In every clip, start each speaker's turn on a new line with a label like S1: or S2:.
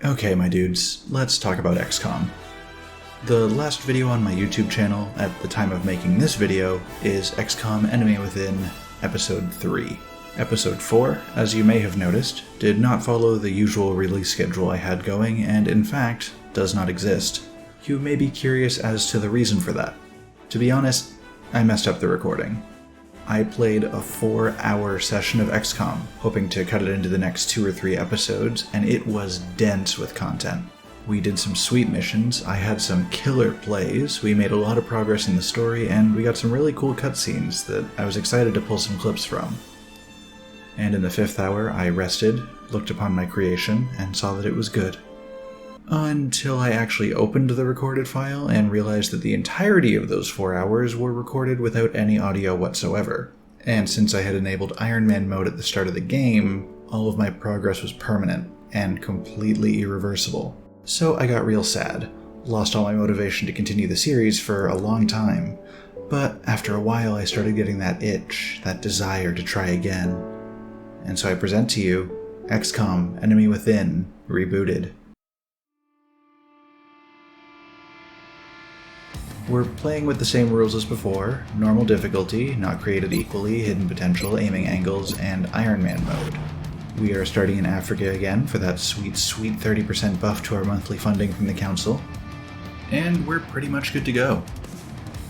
S1: Okay, my dudes, let's talk about XCOM. The last video on my YouTube channel, at the time of making this video, is XCOM Enemy Within Episode 3. Episode 4, as you may have noticed, did not follow the usual release schedule I had going, and in fact, does not exist. You may be curious as to the reason for that. To be honest, I messed up the recording. I played a 4-hour session of XCOM, hoping to cut it into the next 2 or 3 episodes, and it was dense with content. We did some sweet missions, I had some killer plays, we made a lot of progress in the story, and we got some really cool cutscenes that I was excited to pull some clips from. And in the 5th hour, I rested, looked upon my creation, and saw that it was good. Until I actually opened the recorded file and realized that the entirety of those 4 hours were recorded without any audio whatsoever. And since I had enabled Iron Man mode at the start of the game, all of my progress was permanent and completely irreversible. So I got real sad, lost all my motivation to continue the series for a long time, but after a while I started getting that itch, that desire to try again. And so I present to you XCOM Enemy Within Rebooted. We're playing with the same rules as before: normal difficulty, not created equally, hidden potential, aiming angles, and Iron Man mode. We are starting in Africa again for that sweet 30% buff to our monthly funding from the council. And we're pretty much good to go.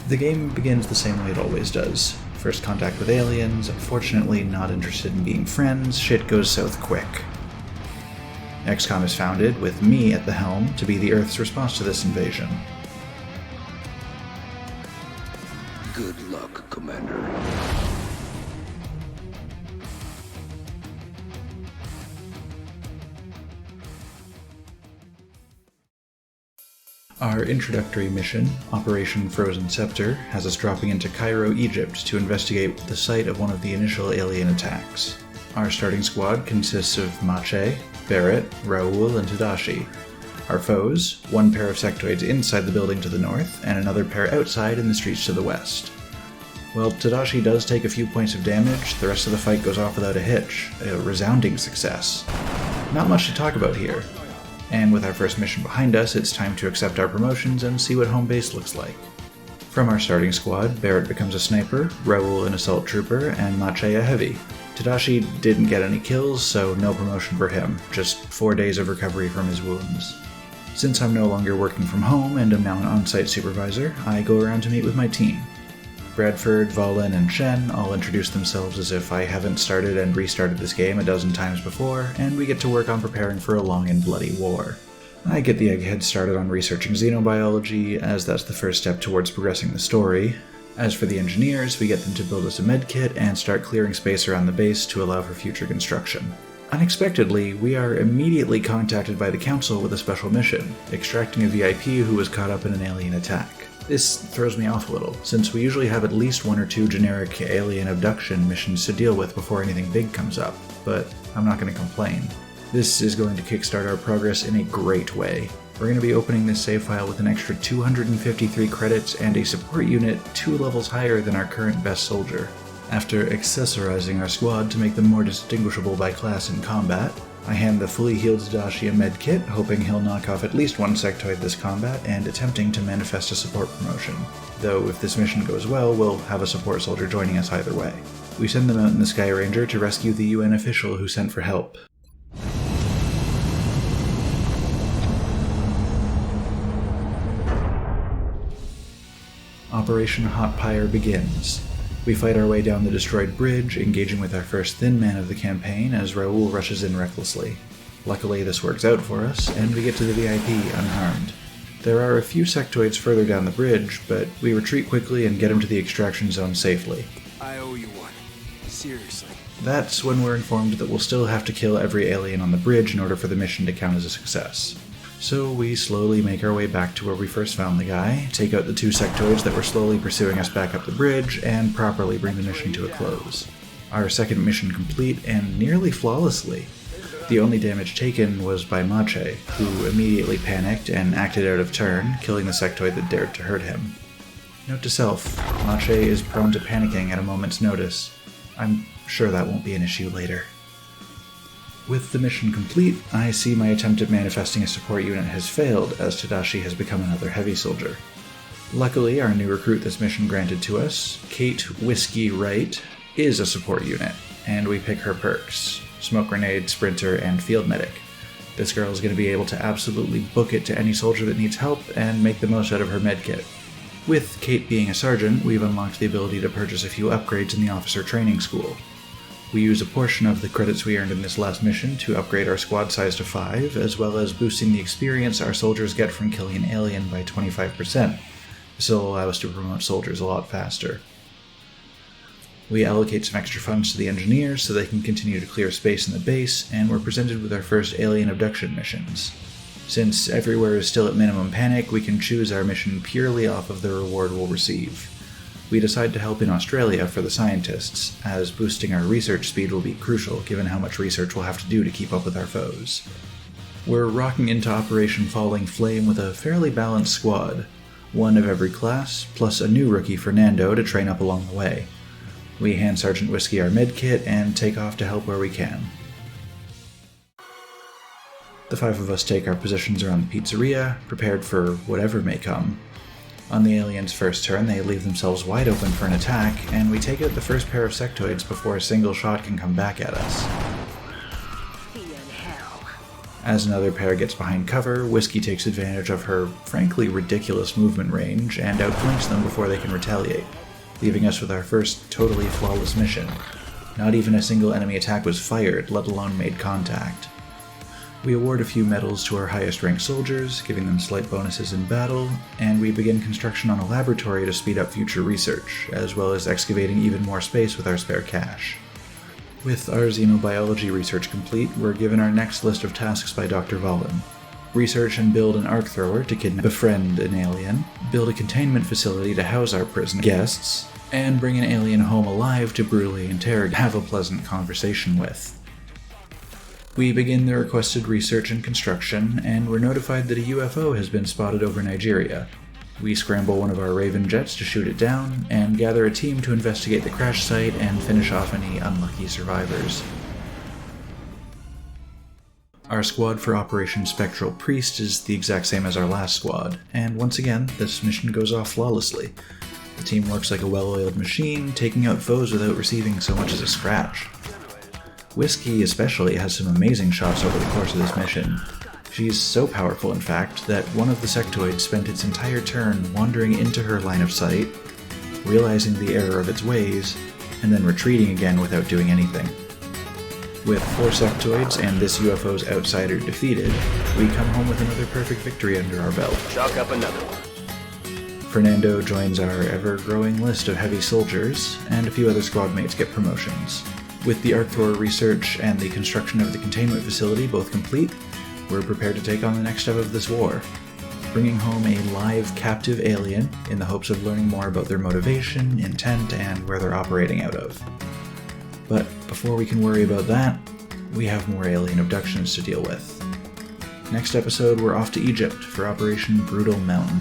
S1: The game begins the same way it always does. First contact with aliens, unfortunately not interested in being friends, shit goes south quick. XCOM is founded, with me at the helm, to be the Earth's response to this invasion.
S2: Good luck, Commander.
S1: Our introductory mission, Operation Frozen Scepter, has us dropping into Cairo, Egypt to investigate the site of one of the initial alien attacks. Our starting squad consists of Mache, Barrett, Raoul, and Tadashi. Our foes, one pair of sectoids inside the building to the north, and another pair outside in the streets to the west. While Tadashi does take a few points of damage, the rest of the fight goes off without a hitch, a resounding success. Not much to talk about here. And with our first mission behind us, it's time to accept our promotions and see what home base looks like. From our starting squad, Barrett becomes a sniper, Raoul an assault trooper, and Mache a heavy. Tadashi didn't get any kills, so no promotion for him, just 4 days of recovery from his wounds. Since I'm no longer working from home and am now an on-site supervisor, I go around to meet with my team. Bradford, Valen, and Shen all introduce themselves as if I haven't started and restarted this game a dozen times before, and we get to work on preparing for a long and bloody war. I get the egghead started on researching xenobiology, as that's the first step towards progressing the story. As for the engineers, we get them to build us a medkit and start clearing space around the base to allow for future construction. Unexpectedly, we are immediately contacted by the Council with a special mission, extracting a VIP who was caught up in an alien attack. This throws me off a little, since we usually have at least 1 or 2 generic alien abduction missions to deal with before anything big comes up, but I'm not going to complain. This is going to kickstart our progress in a great way. We're going to be opening this save file with an extra 253 credits and a support unit 2 levels higher than our current best soldier. After accessorizing our squad to make them more distinguishable by class in combat, I hand the fully healed Tadashi a medkit, hoping he'll knock off at least 1 sectoid this combat, and attempting to manifest a support promotion. Though if this mission goes well, we'll have a support soldier joining us either way. We send them out in the Sky Ranger to rescue the UN official who sent for help. Operation Hot Pyre begins. We fight our way down the destroyed bridge, engaging with our first thin man of the campaign as Raoul rushes in recklessly. Luckily, this works out for us, and we get to the VIP unharmed. There are a few sectoids further down the bridge, but we retreat quickly and get him to the extraction zone safely.
S2: I owe you one. Seriously.
S1: That's when we're informed that we'll still have to kill every alien on the bridge in order for the mission to count as a success. So we slowly make our way back to where we first found the guy, take out the 2 sectoids that were slowly pursuing us back up the bridge, and properly bring the mission to a close. Our second mission complete, and nearly flawlessly. The only damage taken was by Mache, who immediately panicked and acted out of turn, killing the sectoid that dared to hurt him. Note to self, Mache is prone to panicking at a moment's notice. I'm sure that won't be an issue later. With the mission complete, I see my attempt at manifesting a support unit has failed, as Tadashi has become another heavy soldier. Luckily, our new recruit this mission granted to us, Kate Whiskey Wright, is a support unit, and we pick her perks: Smoke Grenade, Sprinter, and Field Medic. This girl is going to be able to absolutely book it to any soldier that needs help and make the most out of her medkit. With Kate being a sergeant, we've unlocked the ability to purchase a few upgrades in the officer training school. We use a portion of the credits we earned in this last mission to upgrade our squad size to 5, as well as boosting the experience our soldiers get from killing an alien by 25%. This will allow us to promote soldiers a lot faster. We allocate some extra funds to the engineers so they can continue to clear space in the base, and we're presented with our first alien abduction missions. Since everywhere is still at minimum panic, we can choose our mission purely off of the reward we'll receive. We decide to help in Australia for the scientists, as boosting our research speed will be crucial given how much research we'll have to do to keep up with our foes. We're rocking into Operation Falling Flame with a fairly balanced squad, one of every class, plus a new rookie, Fernando, to train up along the way. We hand Sergeant Whiskey our medkit and take off to help where we can. The 5 of us take our positions around the pizzeria, prepared for whatever may come. On the aliens' first turn, they leave themselves wide open for an attack, and we take out the first pair of sectoids before a single shot can come back at us. As another pair gets behind cover, Whiskey takes advantage of her frankly ridiculous movement range and outflanks them before they can retaliate, leaving us with our first totally flawless mission. Not even a single enemy attack was fired, let alone made contact. We award a few medals to our highest ranked soldiers, giving them slight bonuses in battle, and we begin construction on a laboratory to speed up future research, as well as excavating even more space with our spare cash. With our xenobiology research complete, we're given our next list of tasks by Dr. Valen. Research and build an arc thrower to befriend an alien, build a containment facility to house our prison guests, and bring an alien home alive to brutally interrogate, have a pleasant conversation with. We begin the requested research and construction, and we're notified that a UFO has been spotted over Nigeria. We scramble one of our Raven jets to shoot it down, and gather a team to investigate the crash site and finish off any unlucky survivors. Our squad for Operation Spectral Priest is the exact same as our last squad, and once again, this mission goes off flawlessly. The team works like a well-oiled machine, taking out foes without receiving so much as a scratch. Whiskey especially has some amazing shots over the course of this mission. She's so powerful, in fact, that one of the sectoids spent its entire turn wandering into her line of sight, realizing the error of its ways, and then retreating again without doing anything. With 4 sectoids and this UFO's outsider defeated, we come home with another perfect victory under our belt.
S2: Chalk up another one.
S1: Fernando joins our ever-growing list of heavy soldiers, and a few other squad mates get promotions. With the arc thrower research and the construction of the containment facility both complete, we're prepared to take on the next step of this war, bringing home a live captive alien in the hopes of learning more about their motivation, intent, and where they're operating out of. But before we can worry about that, we have more alien abductions to deal with. Next episode, we're off to Egypt for Operation Brutal Mountain.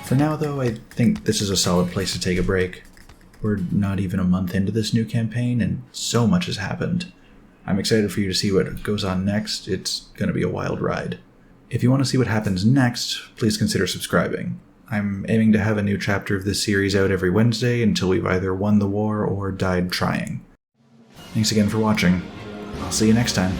S1: For now, though, I think this is a solid place to take a break. We're not even a month into this new campaign, and so much has happened. I'm excited for you to see what goes on next. It's going to be a wild ride. If you want to see what happens next, please consider subscribing. I'm aiming to have a new chapter of this series out every Wednesday until we've either won the war or died trying. Thanks again for watching. I'll see you next time.